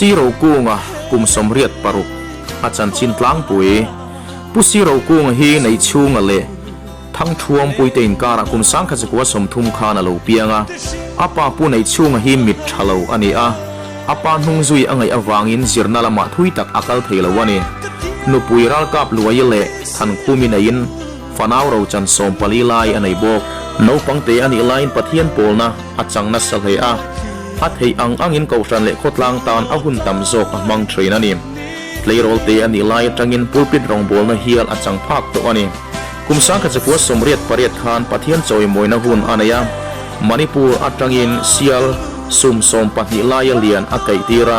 pusi ro kunga kum somriat paruk achan chin tlang pui pusi ro kunga hi nei chunga le thang thuam puitein kara kum sang kha chakwa somthum khana lo pianga apa pu nei chunga hi mit thalo ani a apa hnung zui angai awangin zirna lama thui tak akal theilo wani nu puiral kap luai le than khumi nain fanau ro chan som pali lai anei bok no pangte ani lain pathian polna achang na salhei a athei angin kausan le khotlang tan ahun tam zok amang train ani playrol te ani lai tangin pulpit rong bol na hial achang phak to ani kumsang kha chakwa somriat pariat khan pathian choi moina hun anaya manipur atangin sial sum som pathi lai lian akai tira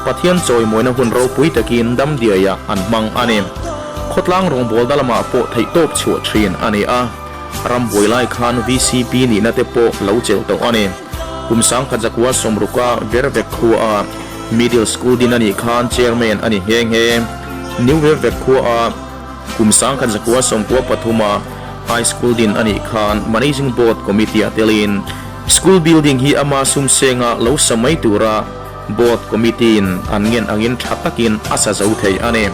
pathian choi moina hun ro pui takin dam dia ya an mang ani khotlang rong bol dalama po thei top chu thin ani a ram boilai khan vcp ni na te po lo chel to ani kumsang kha chakwa somruka vervek khu a middle school dinani khan chairman ani heng he new vervek khu a kumsang kha chakwa sompo pathuma high school din ani khan managing board committee atelin school building hi ama sumsenga lo samai tura board committee in angin thatakin asa zau thei ane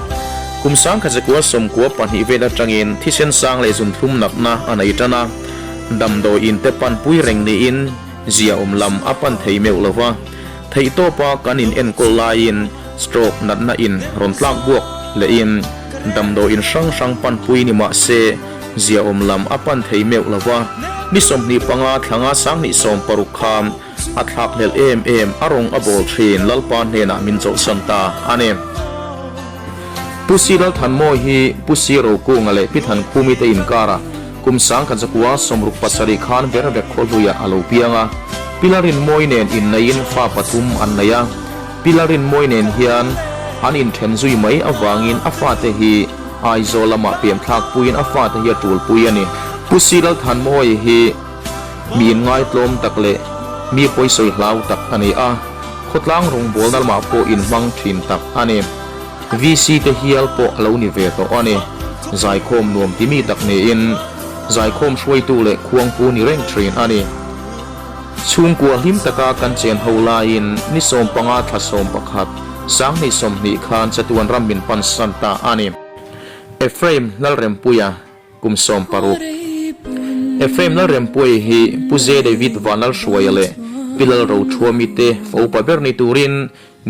kumsang kha chakwa somko pani vela tangin thisen sang le zum thum napna anai tana damdo in te pan pui reng ni in zia lam apan thei meu lova thei to pa kanin en kol lain stroke natna in rontlak buak le in damdo in sang pan pui ni ma se zia lam apan thei meu lova ni som ni panga thanga sang ni som parukham athak lel em arong abol thin lalpan hena min zo santa ane pusi dal than mo hi pusi ro ku ngale pithan khumi te in kara kumsang kha chakwa somruk pasari khan berbe kholuya alo pianga pilarin moinen in nain fa pathum annaya pilarin moinen hian anin thenzui mai awangin afa te hi aizolama pem thak puin afa te hi tul puiani pusi dal than mo hi min ngai tlom takle mi poisoi hlau tak ani a khotlang rong bol dal ma po in mang thin tak ani vc te hial po alo ni ve to ani zai khom nuam ti mi tak ne in zai khom shwai tu le khuang pu ni reng train ani chung kwa him taka kan chen hola in ni som panga tha som pakhat sang ni som ni khan chatuan ram min pan santa ani efrem lal rempuya kum som paru efrem lal rempui hi puze david vanal shwayale pilal ro thuami te fo paberni turin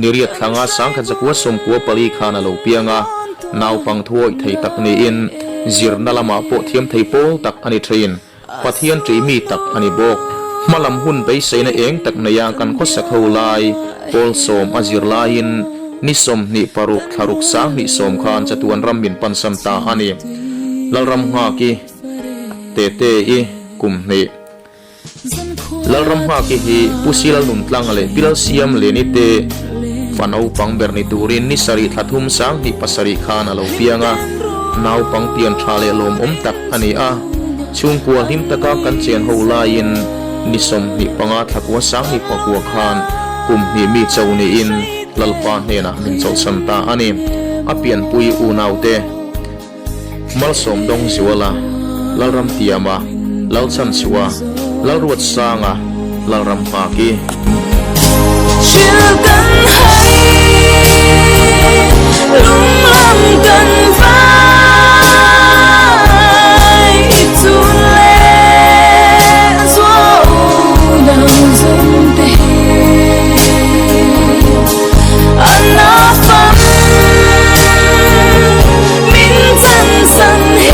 niriat thanga sang kha chakwa som ko pali khana lo pianga naw pang thuai thei tak ni in zirna lama po thiam thei pol tak ani train pathian tri mi tak ani bok malam hun bei seina eng tak na yang kan kho sakho lai pol som azir lain ni som ni paruk tharuk sang ni som khan chatuan ram min pan samta ani lalram ha ki te i kum ni lalram ha ki hi pusil nun tlang ale pilal siam le ni te fanau pang berni turin ni sari thathum sang ni pasari khan alo pianga naw pang pian thale lom tak ani a chung kwa him taka kan chen ho lain ni som ni panga thakwa sang ni pakwa khan kum ni mi chawni in lalpa hena min chaw samta ani apian pui u naute mal som dong ziwala lalram tiama lal chan siwa lal ruat sanga lalram pa ki lung lam kan vai tu le zo dang zum te ana fam min san san hi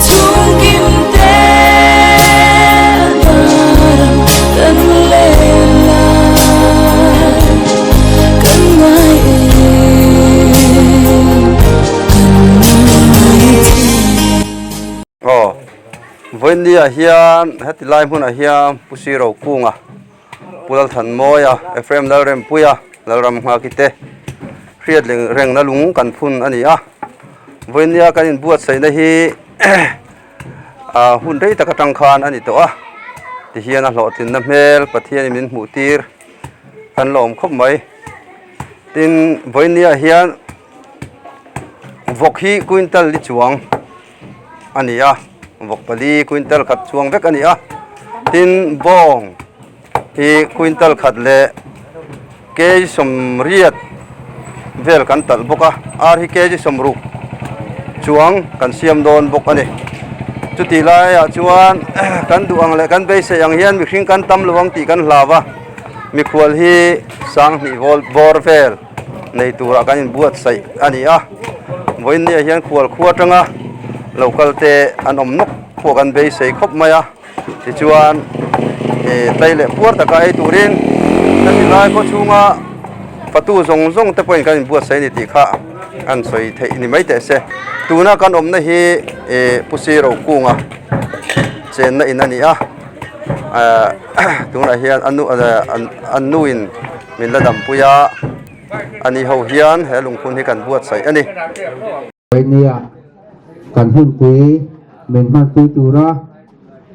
chung kim te daram kan le When dia hian hati lai mun hian pusi ro kunga pulal than moya efrem lalrem puya lalram nga kite riat reng na lung kan phun ani a when dia kan buat sai na hi hun rei takatang khan ani to a ti hian a lo tin na mel pathian min mutir kan lom khop mai tin when dia hian vok hi quintal li chuang ani a vok pali quintal khat chuang vek ani a tin bong hi quintal khat le ke som riat vel kan tal boka ar hi ke som ru chuang kan siam don bok ani chuti lai a chuan kan duang le kan be se yang hian mi hring kan tam luang ti kan hlawa mi khwal hi sang ni bor vel nei tura kan in buat sai ani a voin ni hian khwal khuatanga local te an om nok pho kan be se khop maya ti chuan taile puar taka ai turin kan ti lai ko chunga patu zong zong te point kan in buat sai ni ti kha an soi thei ni mai te se tuna kan om na hi pusi ro kunga chen na in ani a tuna hian anu in min la dam puya ani ho hian he lungkhun hi kan buat sai ani nia kan hun pui men man tu tura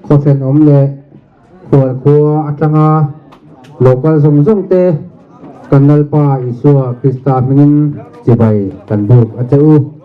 khosen om le khwal khua atanga local zong zong te kanal pa isua krista mingin chibai kan buk acheu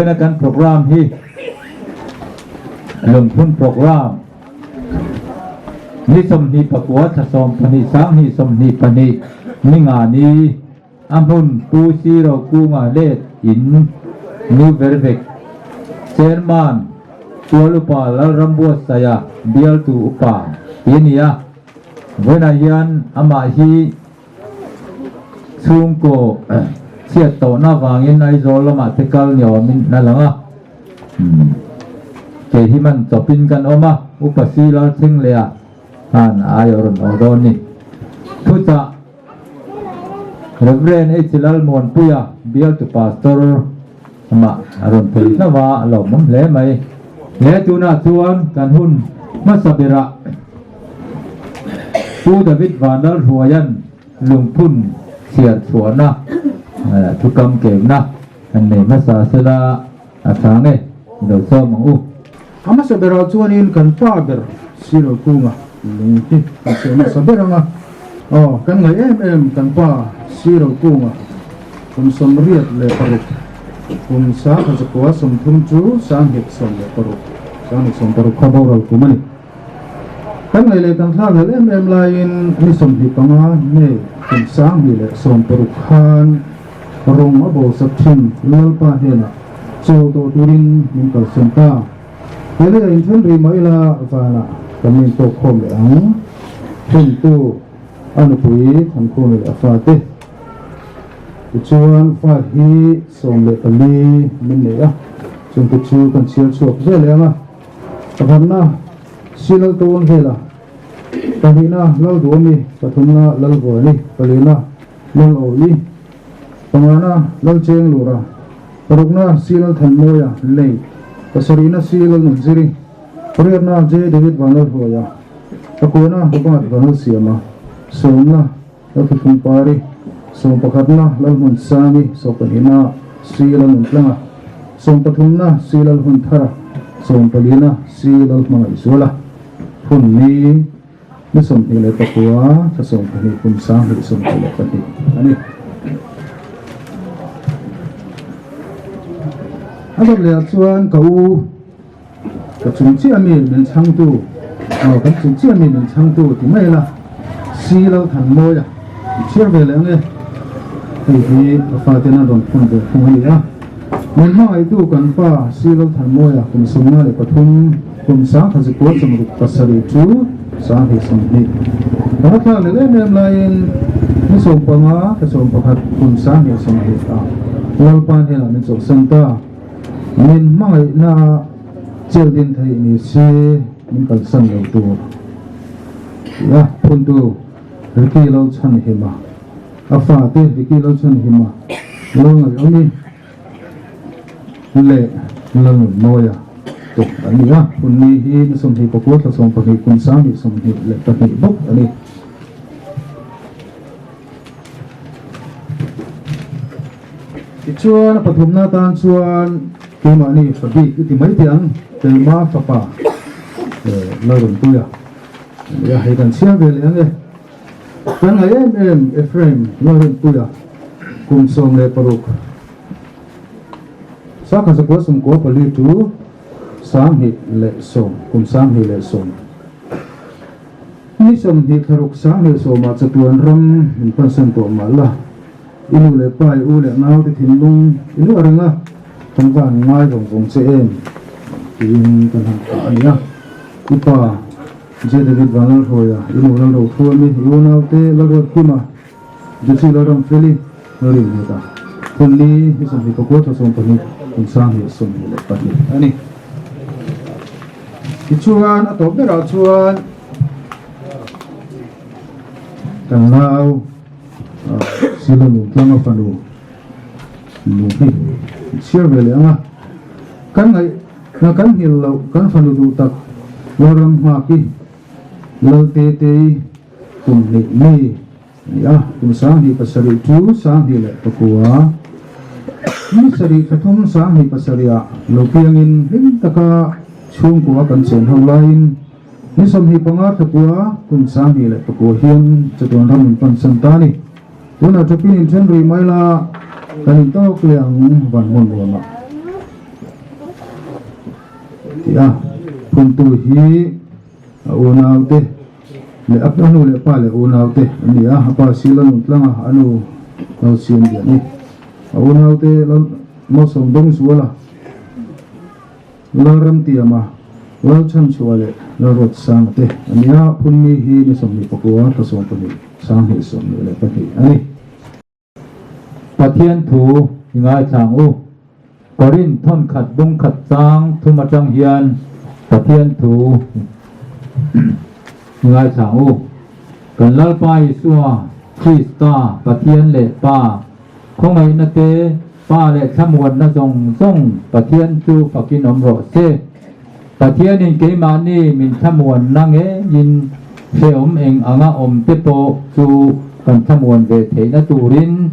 với là căn program hi lồng phun program ni som ni pakwa tha som pani sang hi som ni pani ni nga ni amun pu si ro ku nga le in nu vervek chairman tualupa lal rambu saya bial tu upa inia với là hiền ama hi sung ko siết tổ na vàng in ai rồi là mà thế cao nhỏ mình là lắm à cái hi man cho pin kan oma upasi la sing le an ai rồi nó ni thu cha Reverend Echilal Mon Puya bial tu pastor ama aron pel na wa lo mum le mai le tu na chuan kan hun masabira tu David Vandal Huayan lung phun siat suan na thu kam ke na an ne masa sela athang ne do so mang u ama sabera chuan in kan pa ber siro kunga lung ti kan se ma sabera nga kan ngai em kan pa siro kunga kum som riat le paruk kum sa ka kwa som thum chu sang hek som le paruk sang hek som paruk khabar kumani kan ngai le kan thla le em lain ni som hi panga ne kum sang hi le som paruk khan rong abo sapthin lalpa hena so to turin min kal senta hele in thun ri mai la vana kamin to khom le ang thun tu anu pui thang khom le afate chuan fa hi som le pali min le a chung tu chu kan chial chuak ze le anga tavanna silal ton hela tahina lal duami pathumna lal goni palina lal oli pangana lal cheng lura parukna silal than moya lei pasarina silal nunjiri purna je David Vandal hoya pakuna bukat Vandal siama somna lathum pari som pakhatna lal mun sami so panina silal nuntlanga som pathumna silal hun thara som palina silal mga isola hunni ni som ile pakua sa som pani kun sang hi som ile pani ani asap le chuan kau ka chung chi ami men chang tu ka chung chi ami men chang tu ti mai la si lo than mo ya chiar ve le nge hi fa te na don phun de phun hi ya men ma ai tu kan pa si lo than mo ya kum sum na le pathum kum sa kha ji ko cham ru pasari chu sa hi som ni ka tha le le mem lain ni som pa nga ka som pa khat kum sa ni som hi ta wal pan he la men so santa min mai na chel din thai ni se min kal san lo tu ya phun tu riki lo chan hima afa te riki lo chan hima lo ngai oni le lo moya to ani ya phun ni hi som hi pakot la som pa hi kun sa ni som hi le ta hi bok ani chuan pathumna tan chuan kema ni fabi ti mai tiang telma papa la ron tuya ya hedan sia vel ane kan em Ephraim la ron tuya kum som le paruk sa kha ko sum ko pali tu sang hi le som kum sang hi le som ni som hi tharuk sang le som ma chatuan ram in pasan to mala inu le pai u le nau ti thin lung inu aranga kan van ngai rong rong che em tin kan han ka ania ipa je David Vandal hoya inu la ro thua mi yu nau te la ro kima je si la ram feli no ri ni ta kunli hi som hi ko to som pani kun sang hi som hi le pani ani chuan a to bera chuan kan lau sila nu tlanga fanu nu hi share vele anga kan ngai na kan hil lo kan fanu du tak loram ma ki lal te te kum ni ya kum sang hi pasari tu sang hi le pakua ni sari kathum sang hi pasaria lo piangin him taka chung kwa kan chen hang lain ni som hi panga thapua kum sang hi le pakua hian chatuan ram in pan santani tuna tapin in chen ri maila kan to kliang van mon ma ti a phun tu hi unau te le apanu le pa le unau te ani a pa silan utlanga anu no sim dia ni unau te mo som dong suala laram ti ama lo chan suale lo rot sang te ani a phun mi hi ni som ni pakua ta som pani sang hi som ni le pani ani Pathian thu ngai chang u Korin thon khat bung khat sang thu ma chang hian Pathian thu ngai chang u kan lal pai suwa Krista Pathian le pa khong ai na te pa le chamwan na jong jong Pathian chu pakin om ro se Pathian in ke ma ni min chamwan na nge yin se om eng anga om te po chu kan chamwan ve the na turin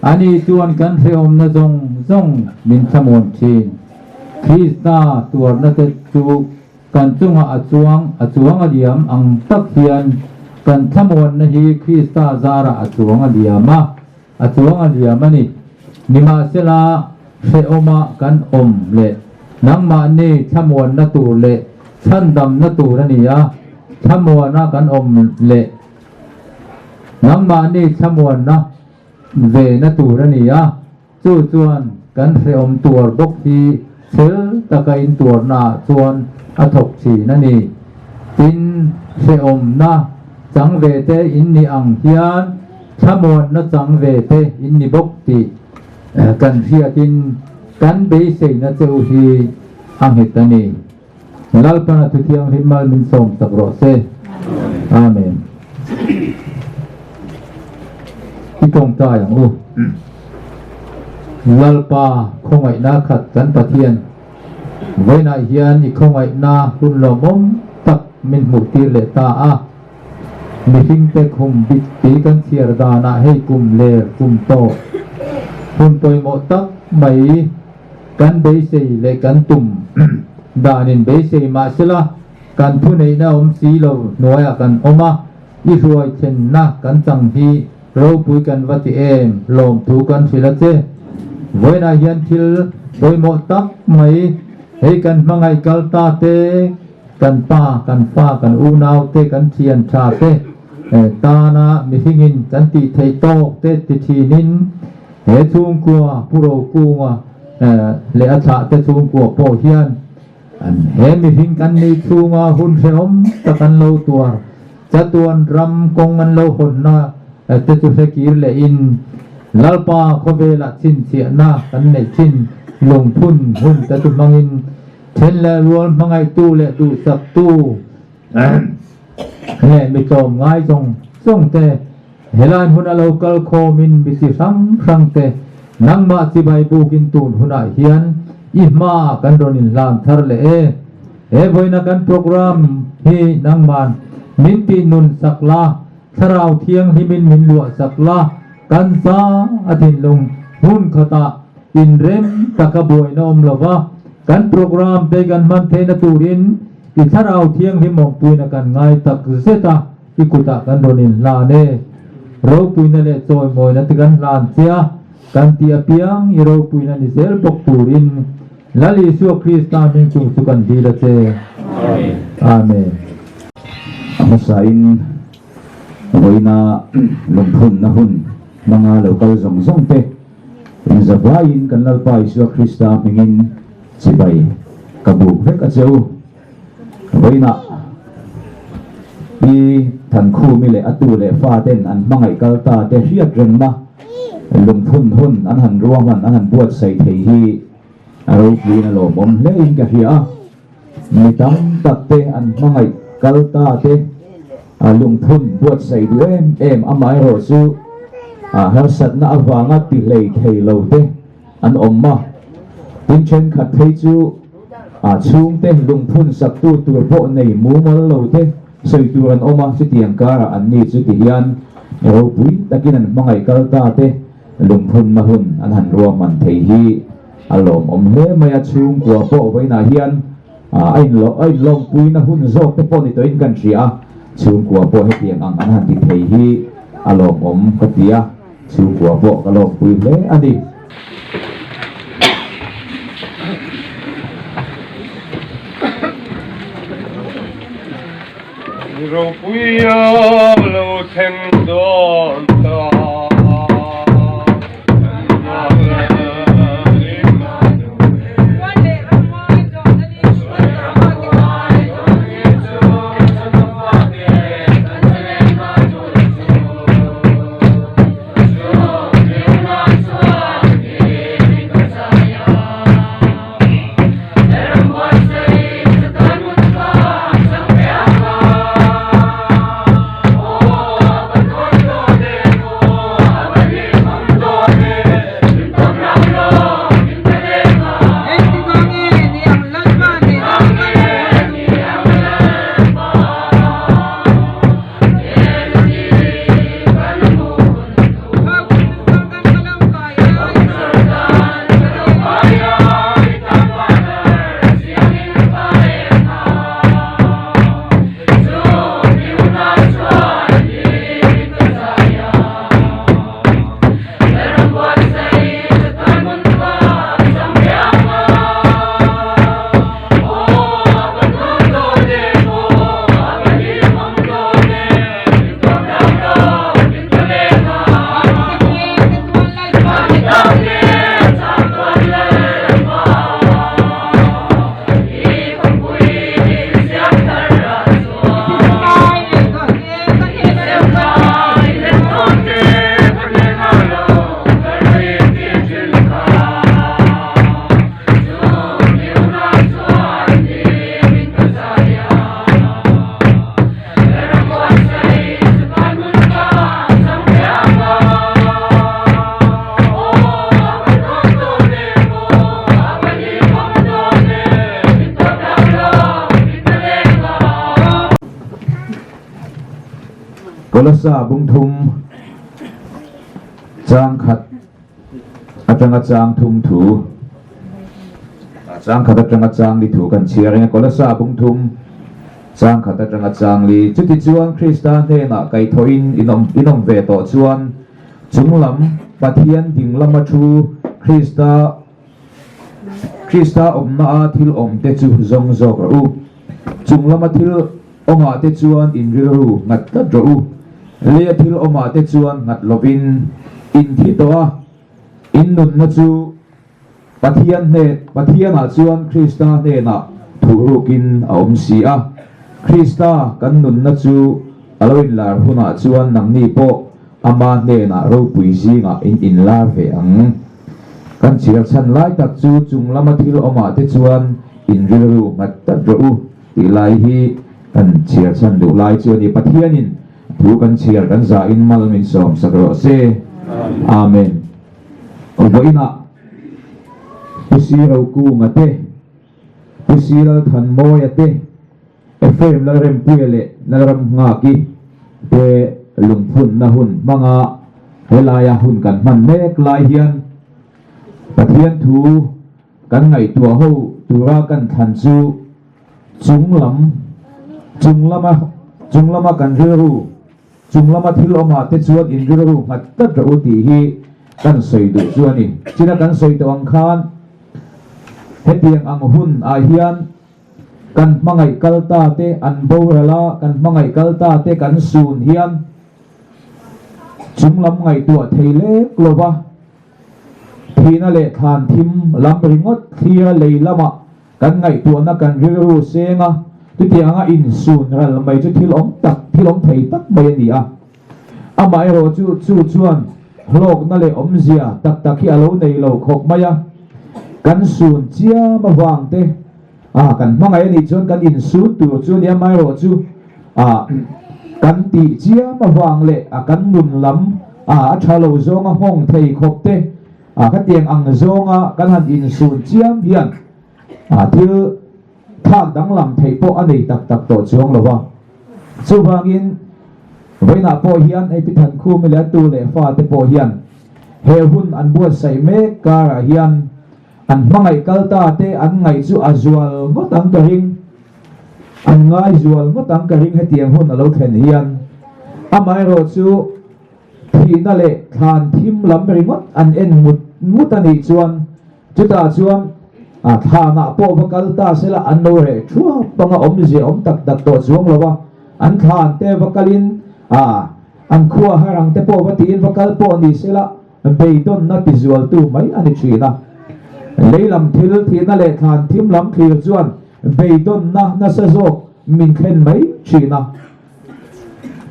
ani chuan kan he om na zong zong min chamon chin Krista tuar na te chu kan chunga achuang aliam ang tak hian kan chamon na hi Krista zara achuang aliama achuang aliamani nima sela he oma kan om le nangma ni chamon na tu le chandam na tu rania chamon na kan om le nangma ni chamon na về na tu ra ni a chu chuan kan se om tur bok hi sel taka in tur na chuan a thok chi na ni tin se om na chang ve te in ni ang hian thamon na chang ve te in ni bok ti kan hia tin kan be se na cheu hi ang het ani lalpana tu thiang himal min som takro se amen Itong tayang u lalpa khongai na khat kan Pathian với nại hiền thì không ai na hun lo mom tak min mukti le ta a mi hing te khum bit ti kan siar da na hei kum le kum to hun toy mo tak mai kan be sei le kan tum da nin be sei ma sila kan thu nei na si lo noya kan oma i ruai chen na kan chang hi ro pui kan vati em lom thu kan phila che với nại hiền thil toy mo tak mai hei kan mangai kalta te kan pa kan unau te kan thian tha te ta na mi hingin kan ti thei to te ti thinin he chung kwa puro kunga le acha te chung kwa po hian he mi hing kan ni chunga hun seom ta kan lo tuar chatuan ram kong an lo hon na te chu se kir le in lalpa khobela chin chia na kan nei chin lung phun hun ta tu mangin then là luôn mangai tu le tu sap tu le mi chom ngai jong jong te helan huna local kho min bi si sang te nang ma si bai bu kin tun huna hian i ma kan ronin lam thar le e voina kan program hi nang man min pi nun sakla tharau thiang hi min lua sakla kan sa athin lung hun khata in rem takaboi nom lova kan program te kan man the na turin i tharau thiang hi mong pui na kan ngai tak zeta i kuta kan ronin la ne ro pui na le choi moi na tigan lan chia kan ti apiang i ro pui na ni sel bok turin lali su Krista min chu su kan di la che amen masain voina lomphun na hun mga local zong te in zavain kan lalpa Isu Krista mingin sibay kabuk vek ateu voina i than khu mi le atu le fa ten an mangai kalta te riat reng na lomphun hun an han ruaman an han buat sai thei hi aro pi na lo bom le in ka ria mi tam tak te an mangai kalta te lomphun buat sai du em amai ro su har sat na awanga ti lei thei lo te an omma tin chen khat thei chu chung te lungphun sak tu tur bo nei mu mal lo te soi tu an oma chu tiang kara an ni chu ti hian ro pui takin an mangai kalta te lungphun ma hun an han ro man thei hi alom om le maya chung kwa bo vaina hian ai lom pui na hun zo te pon ni to in kan ria chung kwa bo he tiang ang an han ti thei hi alom om ka tia chung kwa bo ka lom pui le ani râu quý lâu thêm đón ta Kolasa bung thum chang khat atanga chang thum thu chang khat atanga chang li thu kan chiarenga kolasa bung thum chang khat atanga chang li chuti chuan Krista ne na kai thoin inom ve to chuan chunglam pathian dinglama thu Krista omna a thil om te chu zong zok ru chunglama thil onga te chuan inriru ngat ta ru Lea thil oma te chuan ngat lovin in thi toa in nun na chu pathian a chuan Krista ne na thurukin a om si a Krista kan nun na chu aloin lar huna chuan nang ni po ama ne na ro pui zinga in lar ve ang kan chiar chan lai tak chu chunglama thil oma te chuan in riru ngat ta ru ti lai hi kan chiar chan du lai chu ni pathianin thu kan chiar kan za in mal min som sakro se amen oboina pusiro ku ngate pusiro than moyate efem la rem puele la ram nga ki te lungphun na hun manga helaya hun kan man mek lai hian pathian thu kan ngai tua ho tura kan than chu chunglama kan riru chunglama thil oma te chuan in riru ngat ta ro ti hi kan soi du chuani china kan soi to ang khan hetiang ang hun a hian kan mangai kalta te an borala kan mangai kalta te kan sun hian chunglam ngai tua theile klova thina le than thim lam ringot thia leilama kan ngai tua na kan riru senga tu tianga in sun ral mai chu thilom thei tak mai ni a amai ro chu chuan lok na le omzia tak hi alo nei lo khok maya kan sun chia ma wang te kan mangai ni chuan kan in sun tu chu ni amai ro chu kan ti chia ma wang le kan nun lam thalo zonga hong thei khok te ka tiang ang zonga kan han in sun chiam hian thil thang dang lam thei po anei tak to chuang lowa chu wangin voina po hian ai pithan khu mi la tu le fa te po hian he hun an buat sai me kara hian an mangai kalta te an ngai chu azual ngotang ka ring an ngai zual ngotang ka ring hetiang hun alo thlen hian amai ro chu thina le than thim lam ringot an en mutani chuan chuta chuan thana po kalta sela anore thua panga omje om tak to chuang lowa an khan te vakalin an khua harang te po vatiin vakal po ni sela beidon na tizual tu mai ani china leilam thil thina le khan thim lam khir chuan beidon na sa zo min khen mai china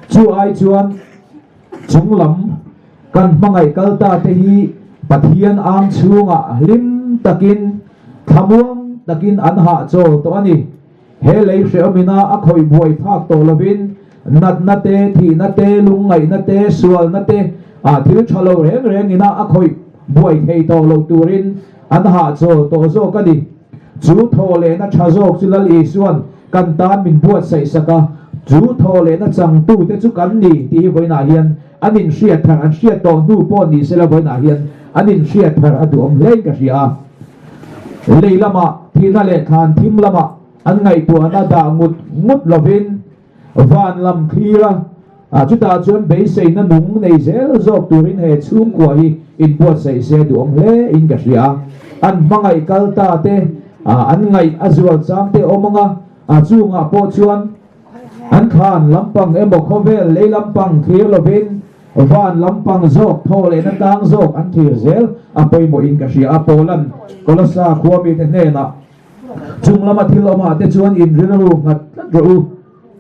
chu ai chuan chunglam kan mangai kalta te hi pathian ang chunga lim takin thamuang takin an ha cho to ani he lei hreomina a khoi buai phak to lovin nat na te thi na te lungai na te sual na te thil thalo reng ina a khoi buai thei to lo turin an ha cho to zo ka ni chu tho le na tha jok chulal i suan kan tan min buat sai saka chu tho le na chang tu te chu kan ni ti voina hian anin hriat thar an hriat to nu po ni sela voina hian anin hriat thar adu om lei ka ria leilama thina le khan thim lama an ngai tu ana da ngut lovin van lam khira chu ta chuan be sei na nung nei zel zok turin he chung kwa hi in buat sei se du om le in ka ria an mangai kalta te an ngai azual chang te omanga chunga po chuan an khan lampang emo khovel le lampang khir lovin van lampang zok tho le na tang zok an thir zel apoi mo in ka ria apolan kolasa khuami te ne na chung lama thil oma te chuan in rinru ngat ru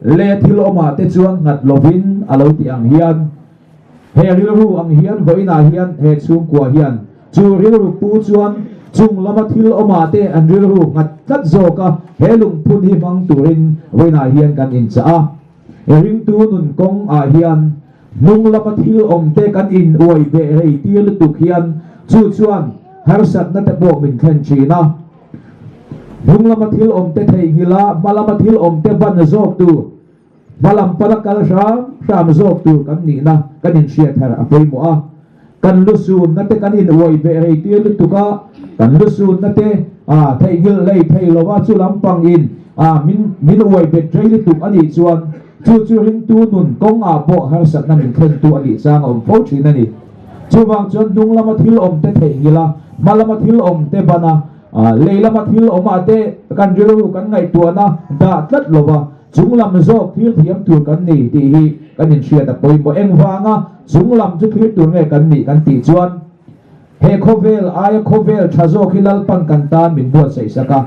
le thil oma te chuan ngat lovin alo ti ang hian he rinru ang hian voina hian he chung kwa hian chu rinru pu chuan chung lama thil oma te an rinru ngat kat zoka he lung phun hi mang turin voina hian kan in cha he ring tu nun kong hian nung lama thil om te kan in uai be rei tir tu khian chu chuan har sat na te bo min khen china nung lama thil om te thei hila malama thil om te ban zok tu malam parakal ram zok tu kan ni na kan in shia thar apoi mo a kan lusun na te kan in uai be rei tir tu ka kan lusun na te thei hil lei thei lowa chu lampang in min uai be trei tu ani chuan chu ring tu nun kong bo har sat na min khen tu ani chang om pho thina ni chuwang chuan dung lama thil om te thei hila malama thil om te bana leilama thil oma te kan riru kan ngai tuana da tlat lova chunglam zok thil thiam tur kan ni ti hi kan in shia da poi mo engwanga chunglam chu thil tur nge kan ni kan ti chuan he khovel aya khovel thazok hilal pan kan tan min buat sei saka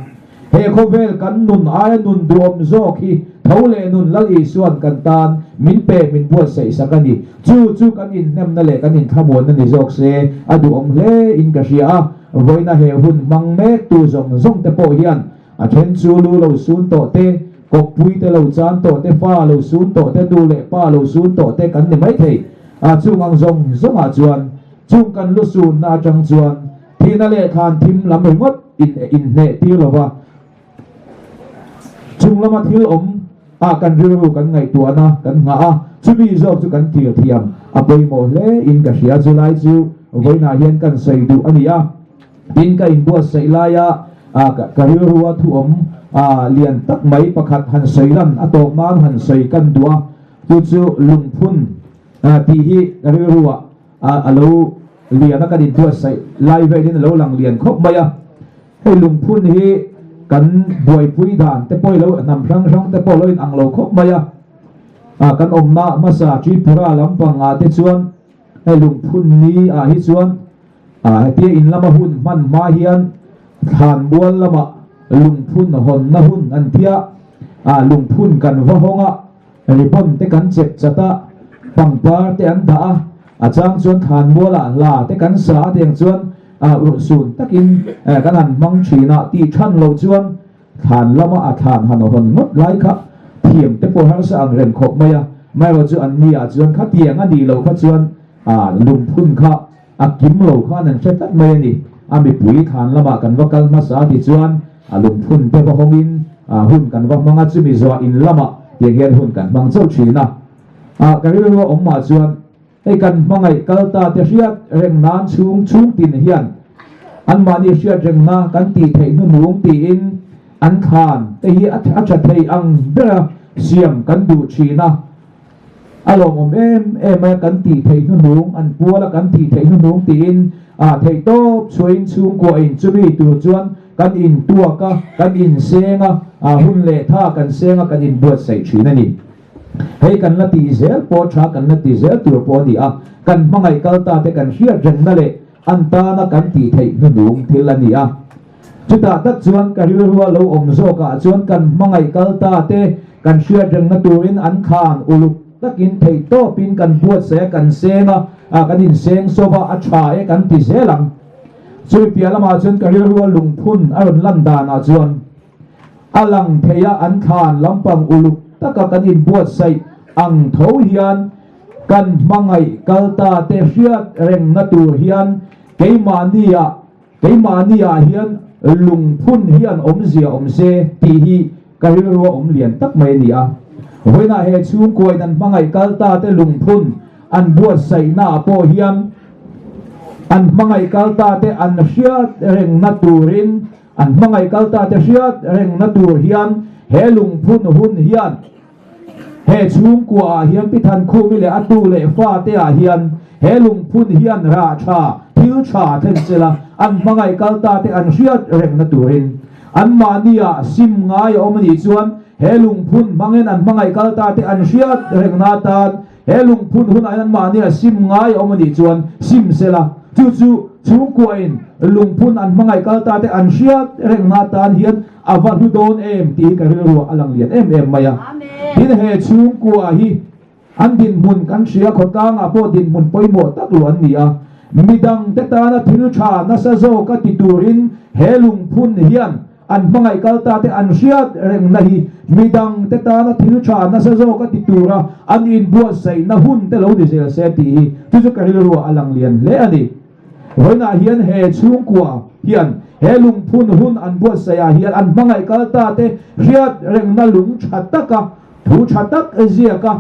he khovel kan nun aya nun duom zok hi thole nun lal i suan kan tan min pe min buat sei saka ni chu kan in nem na le kan in thamon na ni zok se adu om le in ka ria voina he hun mang me tu zong te po hian then chu lu lo sun to te kok pui te lo chan to te fa lo sun to te du le pa lo sun to te kan ni mai thei chu ngang zong chuan chung kan lu sun na chang chuan thina le khan thim lam ngot in ne ti lova chung lama thil om kan riru kan ngai tuana kan nga chu bi zok chu kan tir thiam apoi mo le in ka ria chu lai chu voina hian kan sei du ania tin ka in buat sei laya ka riruwa thu om lian tak mai pakhat han sei lan atok man han sei kan dua chu lungphun ti hi ka riruwa alo lian ka din buat sei lai ve din lo lang lian khop maya he lungphun hi kan buai pui dan te poi lo nam rang te poi lo in ang lo khop maya kan om na masa chi pura lampang te chuan he lungphun ni hi chuan tia in lama hun man ma hian khan bual lama lungphun hon na hun an tia lungphun kan va honga ribon te kan chep chata pangpar te an da chang chuan khan buala la te kan sa teng chuan sun takin kan an mang thina ti than lo chuan khan lama khan han hon ngot lai kha thiam te po har sa ang ren khop maya mai ro chu an ni chuan kha tiang ani lo kha chuan lungphun kha kim lo khan an chet tak mai ni mi pui khan lama kan vakal ma sa ti chuan lungphun te ba hongin hun kan va manga chu mi zo in lama ye hian hun kan mang chau thina ka ri ro ong ma chuan kan mangai kalta te riat reng nan chung tin hian an mani riat reng na kan ti thei nu nuang ti in an khan te hi acha thei ang bera siam kan du thina along om em kan ti thei nu nuang an puala kan ti thei nu nuang ti in thei to chuin chung ko in chumi tu chuan kan in tua ka kan in senga hun le tha kan senga kan in buat sei thina ni ให้กันละตีเซลปอชากันละตีเซลตัวปอดีอ่ะกันมังไงกัลตาเตกันเชียร์จังนั่นแหละอันตานะกันตีไทยนุ่งทิลันนี่อ่ะจุดตัดส่วนกันรัวเราอมโซกะส่วนกันมังไงกัลตาเตกันเชียร์จังนั่นตัวอินอันคานอุลุตะกินไทยโตปินกันบวชเสกันเซงอ่ะกันอินเซงโซบะอัชชาเอกันตีเซลังสุดเปียละมาส่วนกันรัวลุงพุนอรุณลันดานาส่วนอลังเทียอันคานลำปังอุลุตะกันอินบวชใส่อังเทวเฮียนกันมังไงกัลตาเตเชียเร่งนัตูเฮียนเกมานียเฮียนลุงพุนเฮียนอมเสียอมเซตีฮีกันรัวอมเลียนตักไม่นี่อ่ะเวลาเหตุชูกวยนั้นมังไงกัลตาเตลุงพุนอันบวชใส่หน้าโปเฮียนอันมังไงกัลตาเตอันเชียเร่งนัตูรินอันมังไงกัลตาเตเชียเร่งนัตูเฮียนเฮลุงพุนหุ่นเฮียนเฮชุงกัวเฮียนพิธันคูมิเลอตูเลฟ้าเตียเฮียนเฮลุงพุนเฮียนราชาทิวชาเทนเซลาอันมังไงกัลตาเตอันเชียเร่งนัตูรินอันมานียซิมงายอมนิจวนเฮลุงพุนมังเงินอันมังไงกัลตาเตอันเชียเร่งนาตานเฮลุงพุนหุ่นอันมานียซิมงายอมนิจวนซิมเซลาจู่ชูกวยลุงพุนอันมังไงกัลตาเตอันเชียเร่งนาตานเฮียนอวัตุโดนตีกันรัวอลังเลียนมายาดินเหตุชูกัวฮีอันดินมุนกันเสียขดกางอาโปดินมุนปอยหมดตักหลวนนี่อ่ะมีดังเตตานาทิลชานาซาโซกติตูรินเฮลุงพุนเฮียนอันมังไงกัลตาเตอันเชียเร่งนาฮีมีดังเตตานาทิลชานาซาโซกติตูระอันอินบัวใส่นาหุ่นเตลาดิเซลเซตีจู่กันรัวอลังเลียนเลอันนี้เวลาเฮียนเหตุชูกัวเฮียนเฮลุงพุนหุ่นอันบวชเสียเฮียนอันมังไงกัลตาเตเฮียเร่งนาลุงชัดตะกะถูชัดตะเอเซียกะ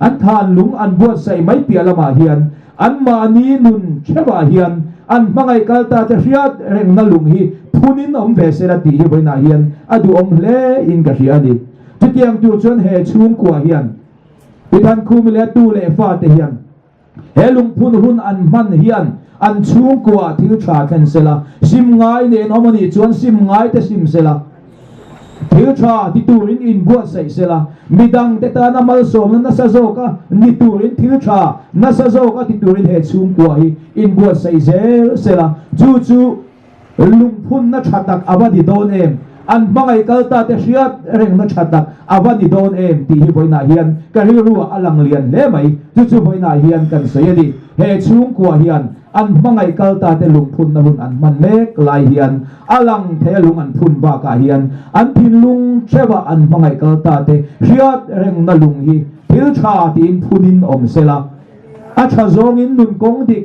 อันทานลุงอันบวชใส่ไม่เปียละมาเฮียนอันมานีนุนเชบาเฮียนอันมังไงกัลตาเตเฮียเร่งนาลุงฮีพุนินอมเวเสระตีเวนาเฮียนอดูอมเลอินกะเฮียนนี่จุดยังจุดชนเหตุชูกัวเฮียนพิธันคูมิเลตูเลฟาเตเฮียนเฮลุงพุนหุ่นอันมันเฮียนอันชูกัวทิวชาเคนเซลาซิมง่ายเนี่ยน้องมันนี่ชวนซิมง่ายแต่ซิมเซลาทิวชาที่ตูรินอินบวชใส่เซลามีดังแต่ตานามัลโซมนัสโซกะนิตูรินทิวชานัสโซกะที่ตูรินเหตุชูกัวฮีอินบวชใส่เซลาจู่ลุงพุนนัชตักอวัดิโดนอันมังไงกัลตาเตเชียเร่งนัชตักอวัดิโดนตีฮิบอยนาเฮียนกันรัวอลังเลียนเล่ไหมจู่บอยนาเฮียนกันเสียดีเหตุชูกัวเฮียนอันมังไงกัลตาเตลุงพุนนะหุ่นอันมันเล็กลายเฮียนอลังเทลุงอันพุนบากาเฮียนอันพิลุงเชบะอันมังไงกัลตาเตเชียเร่งนาลุงฮีทิลชาตีนพุนินอมเซลาอาชาโซงินนุนกงดิก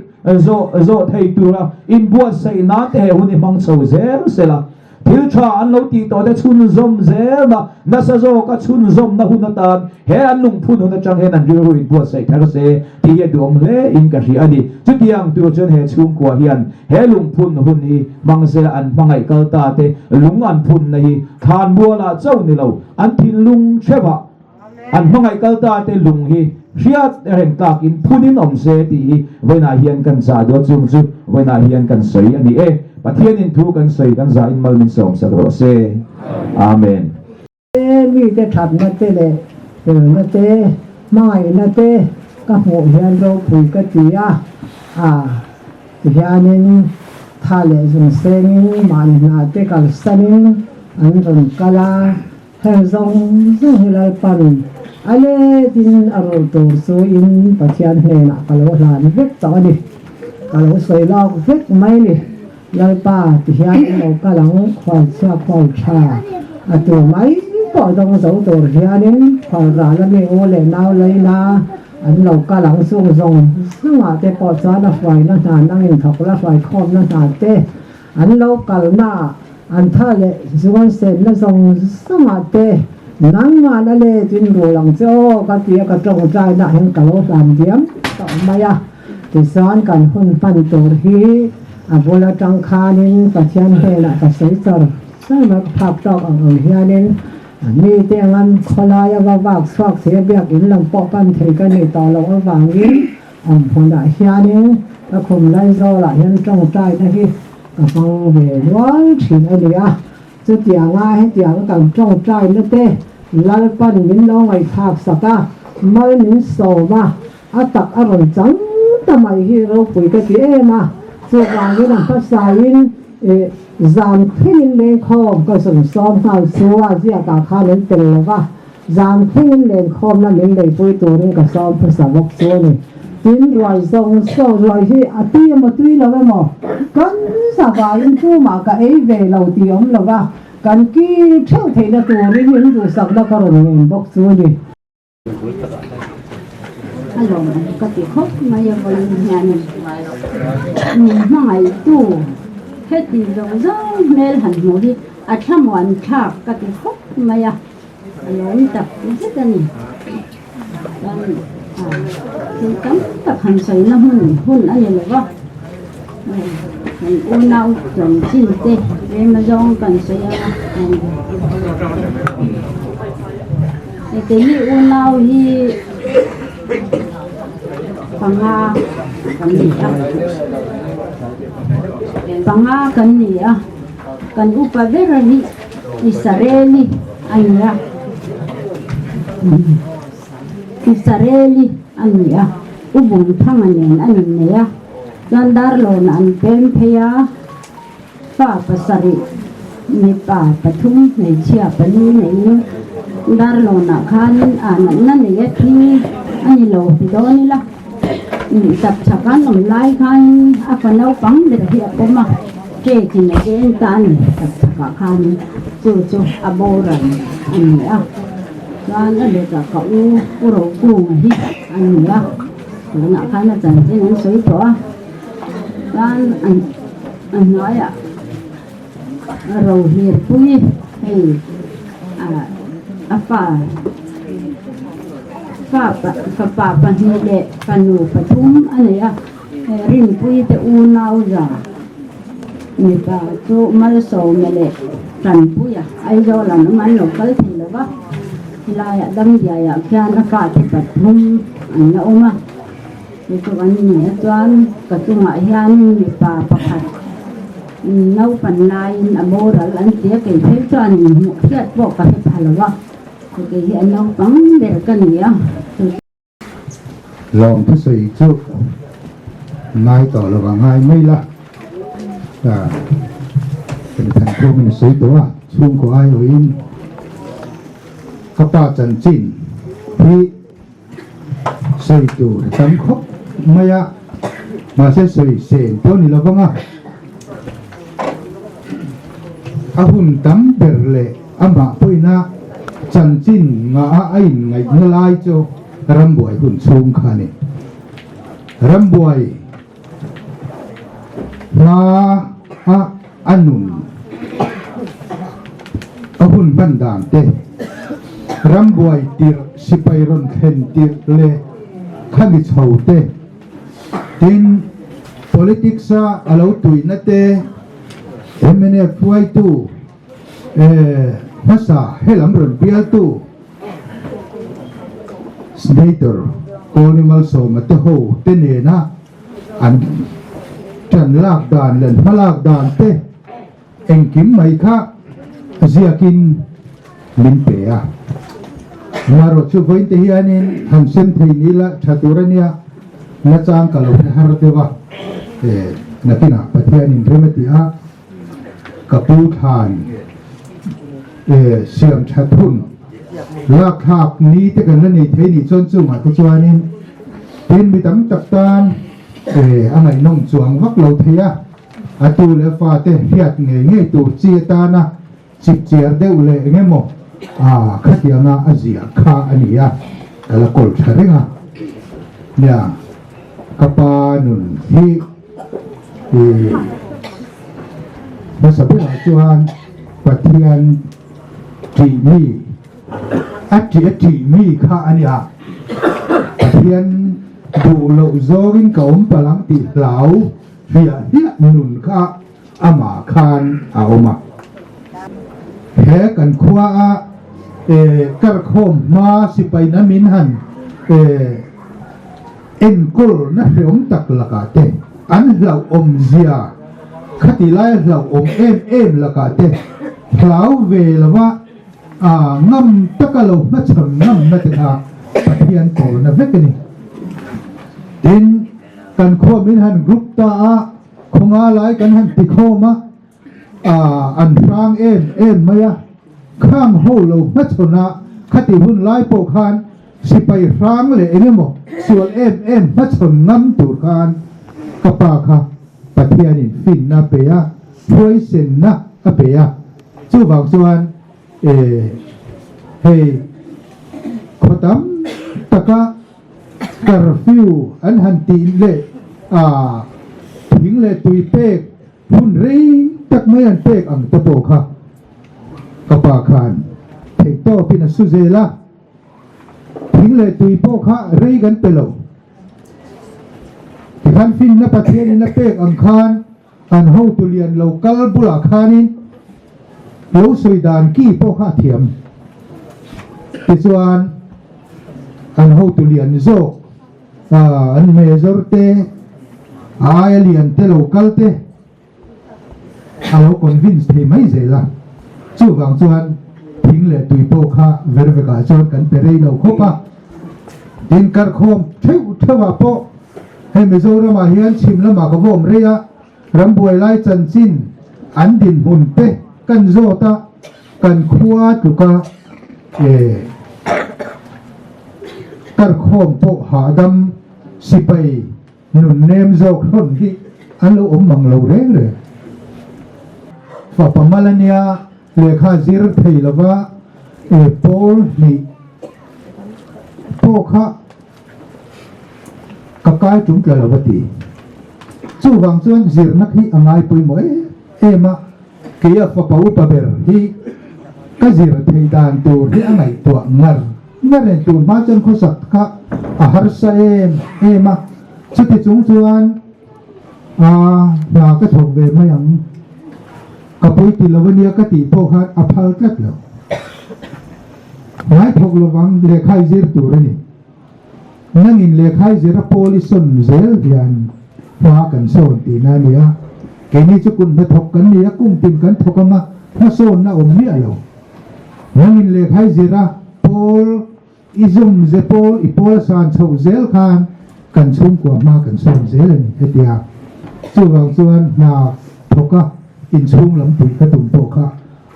โซไทตูระอินบวชใส่นาเตหุ่นมังโซเซลเซลาทิลชาอันเราตีต่อได้ชุนซอมเซลนัสโซก็ชุนซอมนะหุ่นตาเฮอันลุงพุนหุ่นจังเฮนันยูรุอินบวชใส่ทาร์เซที่ยดูอมเลอินกะชีอันนี้จุดยังตัวจนเฮชุงกัวเฮียนเฮลุงพุนหุ่นนี้มังเซลอันมังไงกัลตาเตลุงอันพุนนี้ทานบัวละเจ้านี่เราอันทินลุงเชบะอันมังไงกัลตาเตลุงฮีเชียเห็นกากินพุนินอมเซตีเวนาเฮียนกันซาดวจุงจุเวนาเฮียนกันสวยอันนี้ปะเทียนอินทูกันสวยกันซาอินมัลมินสอมสักโรเซอาเมนมีแต่ฉันนะเต้เลยนะเต้ไม่นะเต้ก็หัวเฮียนเราคุยกันจีเฮียนินท่าเลสงเซงมันนาเต้กันสันินอันตรงกาลาเฮซงซึ่งเราปันอะไรดินอารมณ์ตัวสูอินปะเทียนเฮนะกาลวลานเวกต่อดิกาลวสวยลอกเวกไม่เลยเราป้าที่เฮียนเรากำลังควายเชื่อควายชาตัวไม่พอต้องสองตัวเฮียนี่พอร้านแล้วมีโอเล่นาวเลยนะอันเรากำลังส่งซึ่งอาจจะปอดสารไฟนั่งหานั่งเองขับรถไฟคอมนั่งหาเต้อันเรากำลังหน้าอันท่าเลยส่วนเส้นนั่งส่งซึ่งอาจจะนั่งมาแล้วเลยจินดูหลังเจ้าก็เตี้ยก็จงใจนะเห็นกะโหลกลำเดียมต่อมาอ่ะที่สอนกันคนปั้นตัวฮีบุรุษจังคานินปัจจัยเฮนะปัจจัยสระใช่ไหมภาพจอกเฮียนินมีเตียงอันคลายว่าวักสวกเสียเบียกอินลำปอปันเทกันในต่อลงวางอินพอได้เฮียนินถ้าคุมไล่โซละยันจงใจนะที่กับฟังเววันฉินอะไรอ่ะจะเตียงง่ายให้เตียงกับจงใจนั่นเต้ลัลปันมินลงไอ้ภาพสักอ่ะ mai nin so ma atak aron chang tamai hi ro pui ka ti e ma chu wang in pa sa in zam thin le khom ka som som ha suwa zia ka kha len tel lawa zam thin le khom na min le pui tu rin ka som pa sa bok chu ni tin roi song so roi hi ati ma tui lawa mo kan sa ba in chu ma ka e ve lo ti om lawa kan ki theu thei na tu rin in du sak da ka ron ngin bok chu ni alo ka ti khóc mà giờ vào nhà này mai tu hết thì rồi mail hẳn ngồi đi tham quan thác ka ti khóc mà giờ alo tập rất là nhiều thì cắm tập hành sấy nó hun anh này là mình u nau trồng chi tê em mà dong cần sấy cái gì u nau gì panga kan ni kan upavera ni Israeli anya ubun thanganen anneya landar lon an pem pheya fa pasari ni pa pathum ni chia pani ni dar lon khan an nan ni thi ani lo ti do ni la tập sakan om lai khan apa nau pang de hi apoma ke kin gen tan tập saka khan chu aboran ani gan le ka ka u ro ku hi ani na khan na chan chen soi to gan an nói ro hi pui hey apa pa hi le panu pathum ania rin pui te u nau za ni pa chu mal so mele tan puya ai zo la no man lo kal thi lo ba hilaya dam dia ya kyan ka ti pathum an na oma ni chu an ni chuan ka chu ma hian ni pa pakhat nau pan lai amoral an tia ke phei chuan mu khiat bo ka he phalawa cái hiện nó vắng để cần gì á lòng cái sự trước nay tỏ là vào ngày mấy là thành phố mình xây tổ chung của ai ở in các bà trần chỉnh thì xây tổ tấm khóc mấy á mà sẽ xây xền cho này là vâng à hun tấm bể lệ mà bôi na chân chín ngã anh ngày như lai cho ram boy hun chung khane ram boy na anun hun bandan te ram boy tir sipairon khen tir le khami chho te tin politics alo tuina te MNF fuai tu masa helam ron pial tu Snyder Konimal so mate ho tene na an chan lak dan len malak dan te engkim mai kha ziakin min pe a maro chu voin te hianin hamsen theinila thaturania na chang kalo har dewa nakina pathianin remeti a kapu than siam thatun lak hak ni te kan ni thei ni chon chu ma te chuanin tin mi tam tak tan angai nong chuang vak lo theia atu le fa te hiat nge tu chi ta na chip chiar de ule nge mo khatianga azia kha ania kala kol tharenga nya kapa nun hi masabu chuan pathian ti mi ati mi kha ania pathian du lo zogin kaum palang ti lau hia nun kha ama khan aoma he kan khua kar khom ma sipai na min han en kul na hreom tak laka te an lau om zia khati lai lau om em laka te lau ve lawa ngam takalo na cham ngam na te ha pathian ko na vekani tin kan kho min han group ta a khonga lai kan han tikho ma an rang em maya khang ho lo ma chona khati hun lai po khan sipai rang le enemo sual em ma chon ngam tur khan kapa kha pathianin fin na pe ya phoi sen na a pe ya chu bang chuan hei khotam taka curfew an han ti le thing le tui pek hun rei tak mai an pek ang tapo kha kapa khan thei to pin su zela thing le tui po kha rei gan pelo ti khan fin na pathian na pek ang khan an ho tu lian local bula khanin lo soi dan ki po kha thiam ti chuan an ho tu lian zo an major te ai lian te local te alo convince thei mai zela chu wang chuan thing le tui po kha verveka chuan kan perei lo khopa tin kar khom thewa po hei mizoram a hian chim lama ka vom reya rambuai lai chan chin an din hun te kan zota kan khua tuka kar khom po hadam sipai nun nem zo khon hi an lo mang lo re fa pamalania lekha zir thei lova pol ni po kha kakai chung tla lawati chu wang chuan zir nak hi angai pui moi ema kia fa pau pa ber hi ka zir thei dan tur hi angai to ngaren tur ma chen kho sak kha a har sa ema chuti chung chuan na ka thok ve mayang kapui ti lawania ka ti po kha a phal tlat lo ngai thok lawang lekhai zir tur ni nangin lekhai zir a polison zel hian fa kan son ti na nia keni chukun na thok kan nia kum tin kan thokama na son na ni alo nangin lekhai zira pol izum ze pol ipol san chho zel khan kan chung kwa ma kan son zel ni hetia chuwang chuan na thoka in chung lam pui ka tum po kha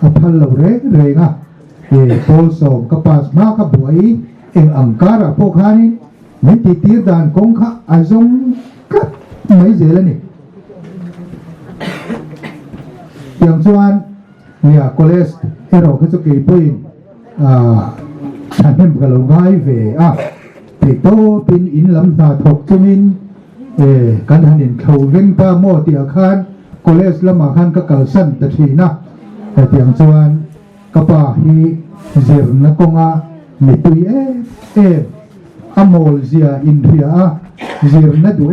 a phal lo re nga pol som ka pas ma ka buai eng angkara po khani ni ti tir dan kong kha azong ka mai zel ni yang chuan nia college ero ka chu ke pui chanem ka lo ngai ve te to pin in lam na thok chumin kan hanin khau veng pa mo ti akhan college lama khan ka kalsan ta thina tiang chuan kapa hi zir na konga mi tui amol zia in ria zir na du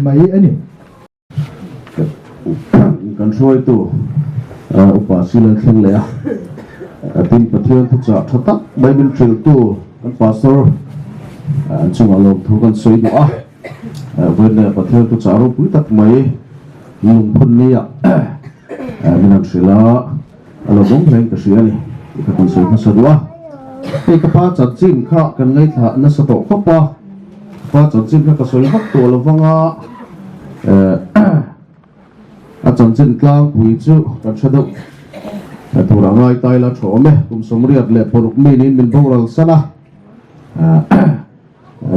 mai ani kan soi tu upa silan theng le tin pathian thu cha thata bible trail tu kan pastor chung alo thu kan soi du when pathian tu cha ro pu tak mai lung phun ni minan sila alo bong leng ka sia ni ka kan soi sa du te ka pa cha chin kha kan ngai tha na sa to kho pa cha chin kha ka soi hak to lo wanga a chan chin tlang pui chu kan chado thura ngai tai la thome kum somriat le poruk min in min boral sana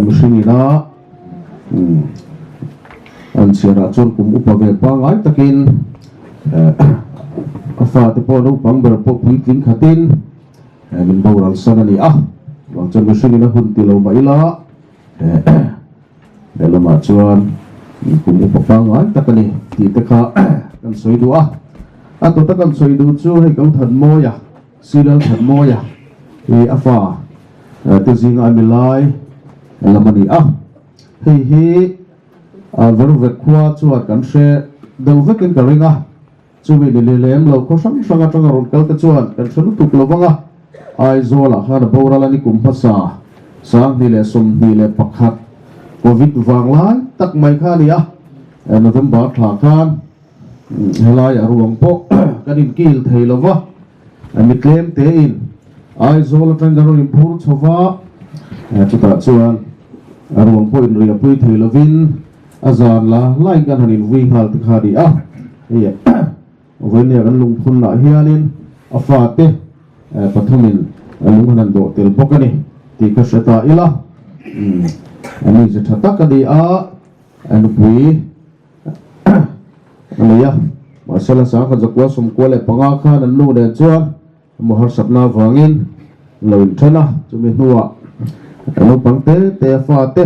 mishini na an sira chon kum upave pa ngai takin afa te po no pang ber po pui tin khatin min boral sana ni wang chan mishini na hun ti lo mai la delama chuan kum upapa ngai takani ti te kha kan soi du to ta kan soi du chu hei kau than mo ya silal than mo ya afa te zinga milai lamani hei veru ve khwa chuan kan hre deu vekin ka ringa chumi li lem lo ko sang sanga tanga ron kal te chuan kan thunu tuk lo wanga ai zola khana boral ani kum phasa sang ni le som ni le pakhat covid wang lai tak mai kha ni November thla khan helai aruang po kanin kil thei lova mi klem te in ai zola tanga ron impur chowa chúng ta chuan ruộng po in ria pui thei lovin azan la lai kan hanin wing hal ti khadi a với nè kan lung phun la hianin afa te pathumin lung hanan do tel bokani ti ka seta ila ani je thata ka di a anu pui ania masala sa ka zakwa som ko le panga kha nan nu de chuan mohar sapna wangin loin thana chumi nuwa anu pangte te fa te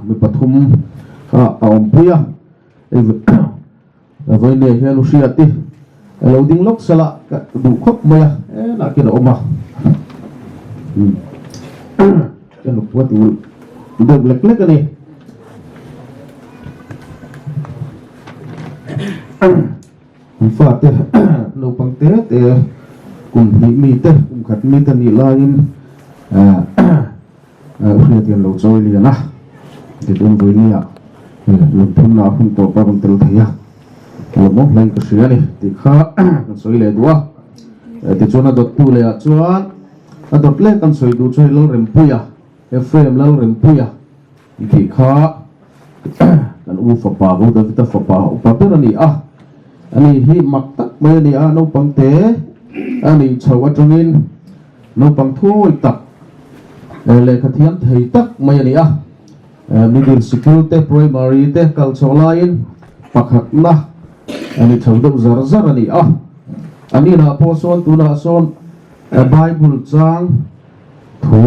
mi pathum kha aom puya với nè hian usiati lo ding lok sala du khop maya na kina oma kan buat udah blek-blek ni fa te lo pangte te kum mi te kum khat mi te ni lain usiatian lo choi liana te dum với nè lo thun na hun to pa bang tel thaya lo mo lai ka sia ni ti kha kan soi le dua ti chona dot tu le a chuan a dot le kan soi du choi lo rem puya frame lo rem puya ti kha kan u fa pa bo da ta fa pa pa pe ni a ani hi mak tak me ni a no pangte ani chawa tungin no pang thui tak le khathiam thei tak me ni a middle school te primary te cultural line pakhat na ani thodok zar zar ani a ani na po son tu na son bible chang thu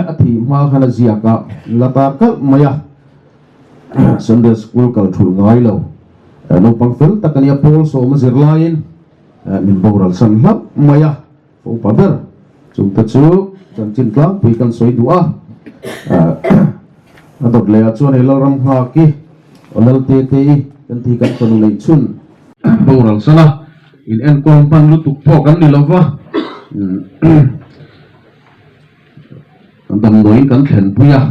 athi ma khana ziaka lata kal maya Sunday school kal thul ngai lo no pangfel takania pol so ma zirlain min boral san lap maya fo paber chung ta chu chan chin tlang pui kan soi du a adot le a chuan helo ram ha ki onal te te kan thi kan panu nei chun boral sana in en kong pan lu tuk pho kan ni lova dam noi kan thlen puya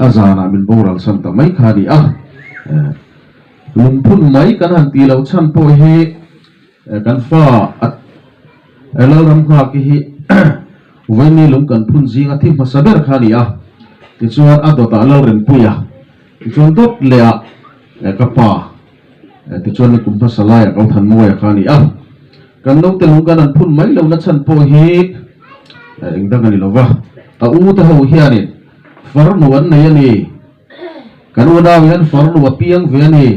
azana min boral san ta mai khadi a lung phun mai kan han ti lo chan po hi kan fa at elo ram kha ki hi veni lung kan phun zinga thi masaber khani a ti chuan adota lo ren puya ti chuan dot le a ka pa ti chuan ni kum pasalaya ka than moya khani a kan lo te lung kan an phun mai lo na chan po hi engdang ani lova a u ta ho hianin farnu an nei ani kan udaw yan farnu wa piang ve ani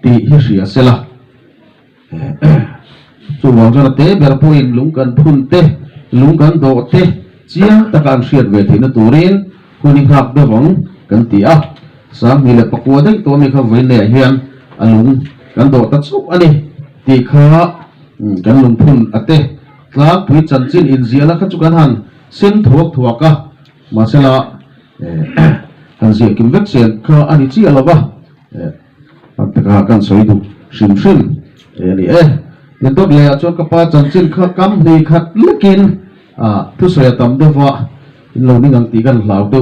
ti hi ria sela chu wang jana te ber point lung kan phun te lung kan do te chiang ta kan hriat ve thina turin kuni khak de wang kan ti a sang mi le pakwa dei to mi kha ve ne hian alung kan do ta chup ani ti kha kan lung phun ate tlak pui chan chin in ziala kha chu kan han sen thuak thuaka masala kan zia kim vek sen kha ani chi alaba taka kan soi du sim sim ani ni dot le a chon ka pa chan chin kha kam ni khat lekin thu soya tam de wa in lo ni ngang ti kan lau tu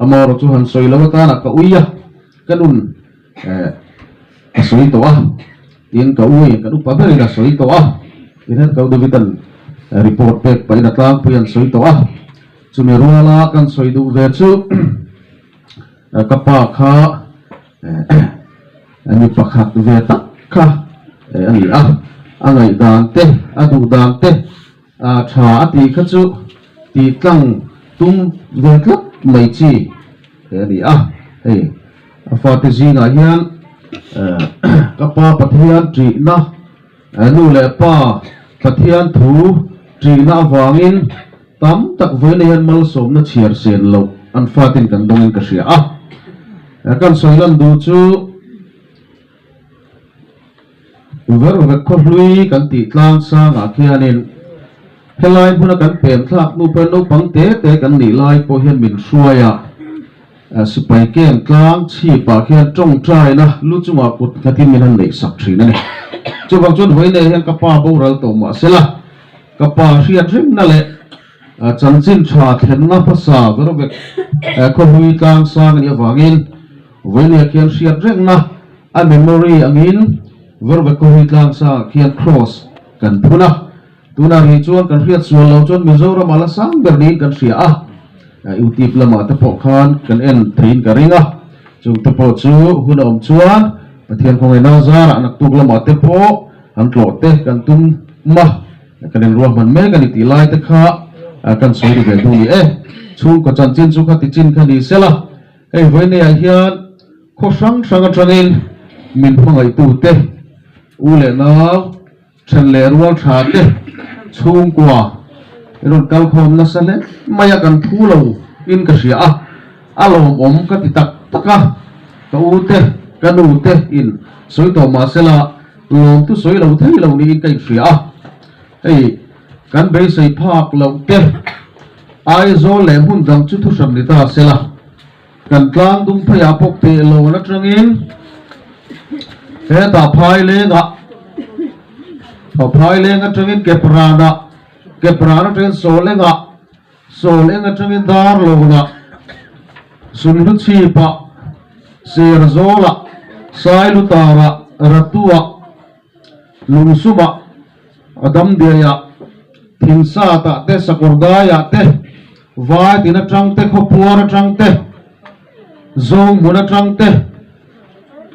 amor chu han soi lo ta na ka uya kanun ka soi to tin ka ui ka du pa be na soi to in ka du vitan report pe pa ina tlang puyan soi to chumi ruala kan soi du ve chu ka pa kha ani pakhat ve tak kha ani angai dan te adu dan te tha ati kha chu ti tlang tum ve tlak mai chi ani fa te zinga hian ka pa pathian tri na anu le pa pathian thu tri na wangin tam tak ve ne han mal som na chiar sen lo an fatin kan dongin ka sia kan soilan du chu ver ve kholui kan ti tlang sa nga khianin helai buna kan pem thlak nu pe no pangte te kan ni lai po hian min suaya sipai kem tlang chi pa khian tong trai na lu chunga put khatin min han nei sak thina ni chuwang chon hoi ne hian ka pa bo ral to ma sela ka pa hriat rim na le chan chin tha thlen na phasa ver ve kholui tlang sa ni awangin voi ne khian hriat reng na a memory angin ver ve kholui tlang sa khian cross kan phuna tuna hi chuan kan riat sual lo chuan Mizoram ala sang berni kan ria utip lama te pawh khan kan en trin ka ringa chung te pawh chu hun om chuan pathian khong e na zara anak tuk lama te pawh an tlo te kan tum ma kan en ruah man me kan ti lai te kha kan soi ri ve du ni chung ko chan chin chu kha ti chin kha ni sela ei voi ne a hian kho sang sang atangin min hmangai tu te u le naw than le rual tha te chung kwa ron kal khom na sale maya kan thu lo in ka ria alom om ka ti tak taka ka u te ka nu te in soi to ma sela lom tu soi lo thei lo ni in kai ria ei kan be sei phak lo te ai zo le hun dang chu thu sam ni ta sela kan tlang dung phaya pok te lo na trangin he ta phai le nga phai le nga trangin ke prana trangin so le nga trangin dar lo nga sun lu chi pa ser zola sai lu tara ratua lung suma adam dia ya thingsa ta te sakurda ya te vai tina trang te khopura trang te zong muna trang te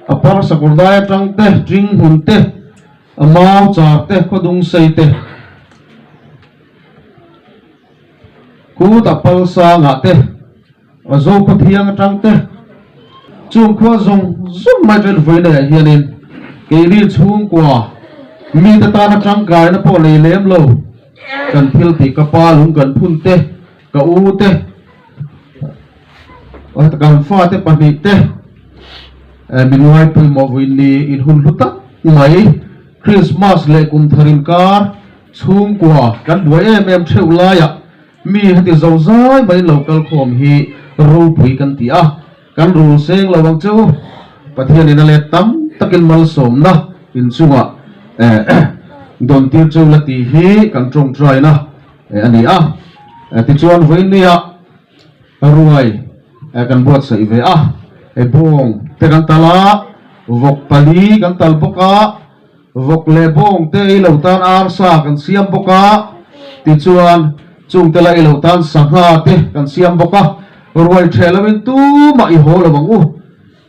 apar sakurda ya trang te jing hun te amau char te khodung sei te ku ta pal sa nga te azo khothiang trang te chung khwa zong mai ren voi ne hianin ke ri chung kwa mi ta na trang kai na po le lem lo kan thil ti ka pa lung kan phun te ka u te kan fa te pani te min wai pui mo win ni in hun luta ngai Christmas le kum tharin kar chung kwa kan buai em theu la ya mi hati zo zai mai local khom hi ro pui kan ti a kan ru seng lawang chu pathian in le tam takin mal som na in chunga don tir chu la ti hi kan trong trai na ani a ti chuan voi ni a ruai kan buat sai ve a bong te kan tala vok pali kan tal boka vok le bong te lo tan ar sa kan siam boka ti chuan chung te la lo tan sangha te kan siam boka ruai thelawin tu ma i hol awang u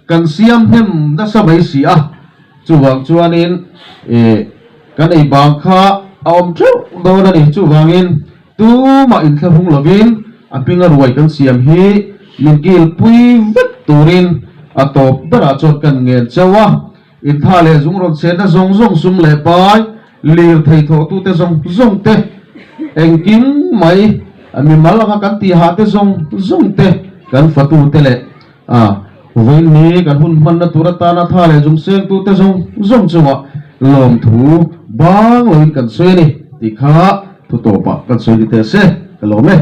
kan siam hem na sa mai si a chuwang chuanin kan ei bang kha om chu do na ni chuwangin tu ma in thla hung lovin apinga ruai kan siam hi min gil pui vet turin atop bara chot kan ngel chawa in tha le zung ron se na zong sum le pai lir thei tho tu te zong te engkim mai ami malanga kan ti ha te zong te kan fatu te le voi ni kan hun man na turata na tha le zung seng tu te zong chuwa lom thu bang loin kan soi ni ti kha thu to pa kan soi ni te se kalome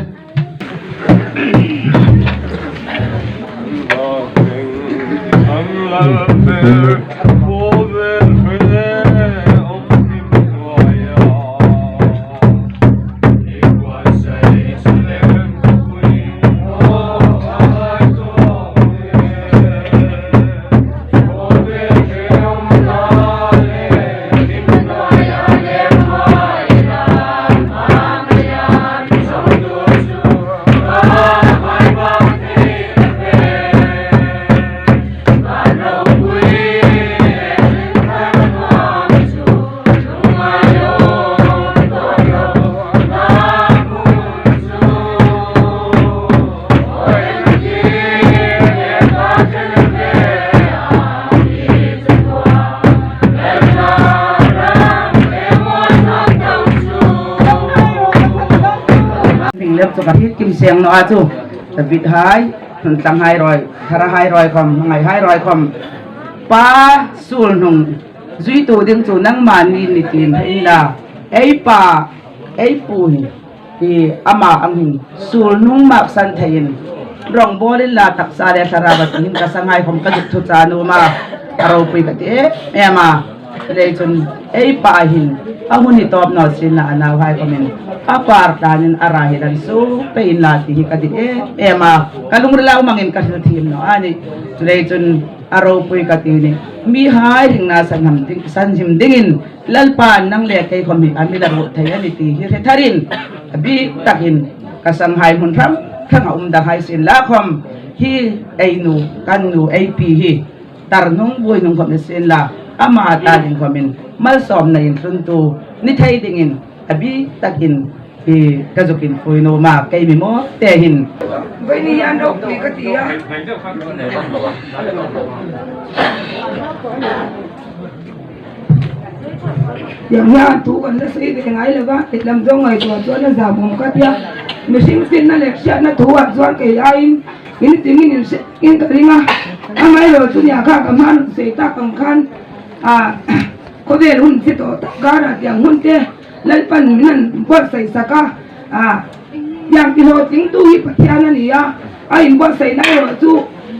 กับที่กิมเสียงเนาะจูแต่บิดหายตังหายรอยทาราหายรอยคอมไงหายรอยคอมป้าสูนหงจุยตัวดึงจูนั่งมันนี่นิตินให้ละไอ้ป้าไอ้ปูนที่อามาอังหิสูนนุ่งมักสันเทียนรองโบลิลาตักซาเดชาราบัติหินกสังหายคอมกระจุกทุจานุมาเราไปกันเอ๊ะมาเลยจนไอ้ป้าหินเอาหุ่นตอบนอสินะนาวหายคอมเมนapartanin arahilan so pain lati kadit ema kalung rila umangin kasi team no ani tulay chun aro pui katini mi hai ring na san him dingin lalpan nang le kai khomi amila ro thayani ti hi tharin bi takin kasang hai mun ram khang da hai sin la khom hi ainu kanu ap hi tarnung bui nung khom sin la ama ta ding khomin mal som na in tun tu ni thai dingin abi takin thì cái dục hình phôi nô mà cây mì mó tè hình với ni ăn đâu thì cái gì á yang ya tu kan na sei de ngai la ba te lam jong ngai to na za bom ka tia machine sin na leksha na tu wa zon ke ain in tingin in ka ringa amai lo tu ya ka man sei ta kam khan ko de hun si to ka ra tiang hun te lalpan minan buat sai saka yang tilo ting tu hi pathiana ni ya ai buat sai na ro tu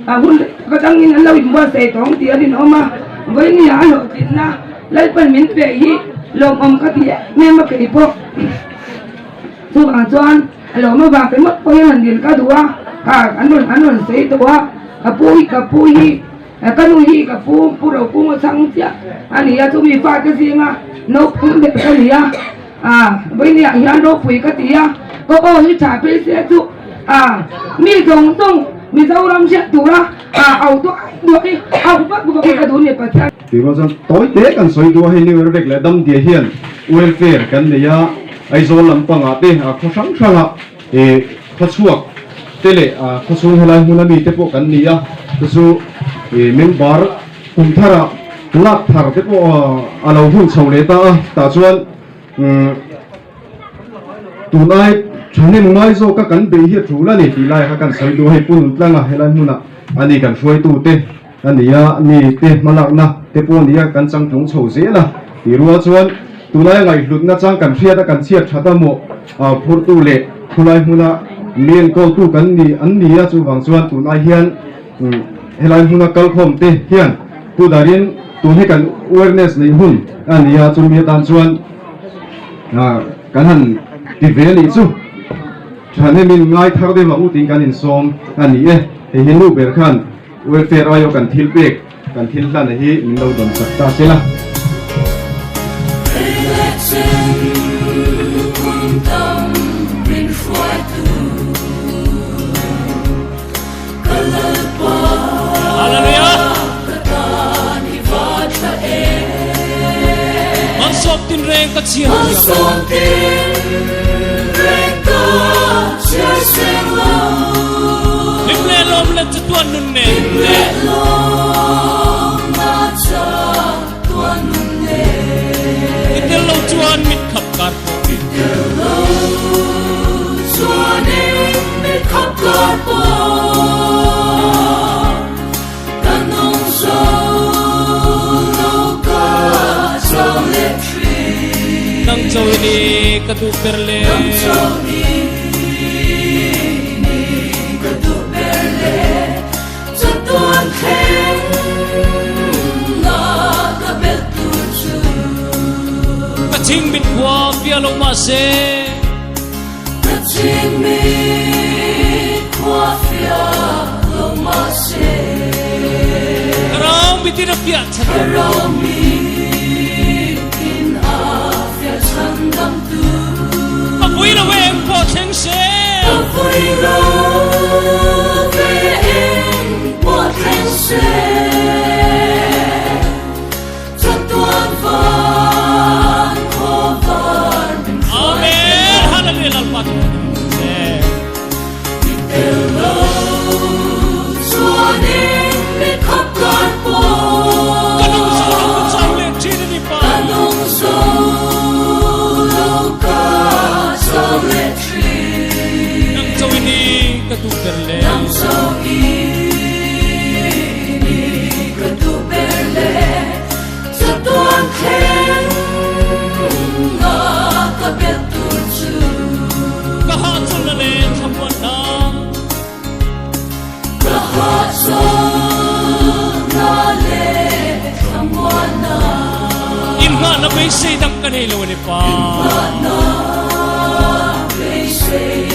hun ka dang in lo buat sai tong ti ani no ma với ni ya lo tin na lalpan min pe hi lom om ka ti ne ma ke po tu bang chuan lo ma ba pe mat po yan din ka duwa anon sei to wa ka pu hi ka nu hi ka pu ro pu mo sang tia ani ya tu mi fa ka singa no pun de ka ni ya với ni ya no pui ka ti ya ko o hi cha pe se tu mi dong dong mi zau ram se tu ra au to du ki au ba bu ka du ni pa cha thì mà rằng tối tế cần soi đua hay như vậy là đâm địa hiền welfare cần để ya ai zo làm bằng ate khó sáng sáng ạ thì khó chuộc thế lệ khó xuống hay là hôn là mi thế bộ cần đi ya khó số mình bar cùng thara lát thar thế bộ lâu hôn sầu lệ ta chuan tụi ai cho nên mai zo các cần bị hiệt chủ là này thì lại các cần soi đua hay phun lăng hay là hôn anh đi cần phơi tụ tê anh đi ni tê mà lạc na tê pon đi cần trang trống sầu dễ là thì rùa chuan tụi này ngày lụt na trang cần siết chặt ta mộ phun tụ lệ tụi này hôn miền câu tụ cần đi anh đi chu vàng chuan tụi này hiền hay là hôn câu khom tê hiền tụi đại điên tụi hay cần awareness này hôn anh đi chu miền tan chuan cần hẳn thì về lý chu cho nên mình ngay thao đây mà ưu tiên cần in xóm anh đi thì hiện nu bề khăn welfare ayo kan thil bek kan thil lan hi min lo don sakta sela Hallelujah. Ang sok tin reng ka chiang ya. Sok tin reng ka chiang lo. Limle lom le tuan nun ne. Limle lom na cha tuan nun ne. Itel lo tuan mit khap kar po. Itel lo tuan mit khap kar po. Kanong so lo ka so le tri. Nang chaw ni katu perle. Nang chaw ni tuan khen na ka bel tu chu ka ching mit wa pia lo ma se ka ching mit wa pia lo ma se ram bitin a pia chan ram bitin a pia chan dam tu a vui lo we po cheng se a vui lo we what can say cho tuan van ko van amen hallelujah al pat hello suanin me khap kar po kanong so sang le chin ni pa kanong so lo ka sang le tri nang so ini ka tu perle nang so na may say dang kanilo ni pa. Na may say